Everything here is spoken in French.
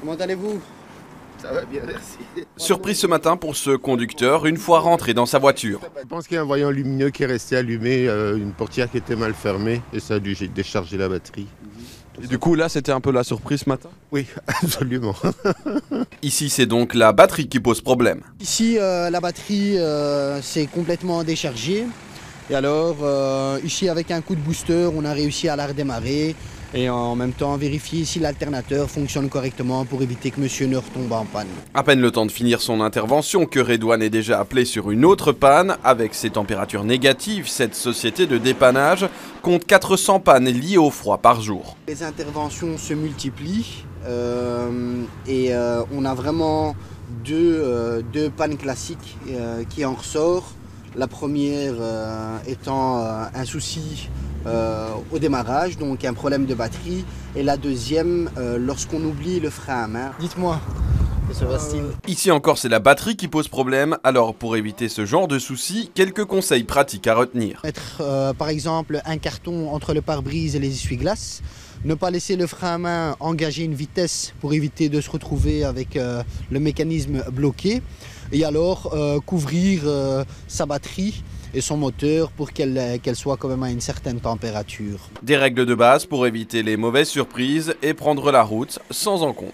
Comment allez-vous? Ça va bien, merci. Surprise ce matin pour ce conducteur, une fois rentré dans sa voiture. Je pense qu'il y a un voyant lumineux qui est resté allumé, une portière qui était mal fermée et ça a dû décharger la batterie. Et du coup, là, c'était un peu la surprise ce matin? Oui, absolument. Ici, c'est donc la batterie qui pose problème. Ici, la batterie s'est complètement déchargée. Et alors, ici, avec un coup de booster, on a réussi à la redémarrer. Et en même temps, vérifier si l'alternateur fonctionne correctement pour éviter que monsieur ne retombe en panne. À peine le temps de finir son intervention que Redouane est déjà appelé sur une autre panne. Avec ses températures négatives, cette société de dépannage compte 400 pannes liées au froid par jour. Les interventions se multiplient et on a vraiment deux pannes classiques qui en ressortent. La première étant un souci au démarrage, donc un problème de batterie, et la deuxième lorsqu'on oublie le frein à main. Dites-moi, que se passe-t-il? Ici encore, c'est la batterie qui pose problème. Alors pour éviter ce genre de soucis, quelques conseils pratiques à retenir. Mettre par exemple un carton entre le pare-brise et les essuie-glaces. Ne pas laisser le frein à main engager une vitesse pour éviter de se retrouver avec le mécanisme bloqué. Et alors couvrir sa batterie et son moteur pour qu'elle soit quand même à une certaine température. Des règles de base pour éviter les mauvaises surprises et prendre la route sans encombre.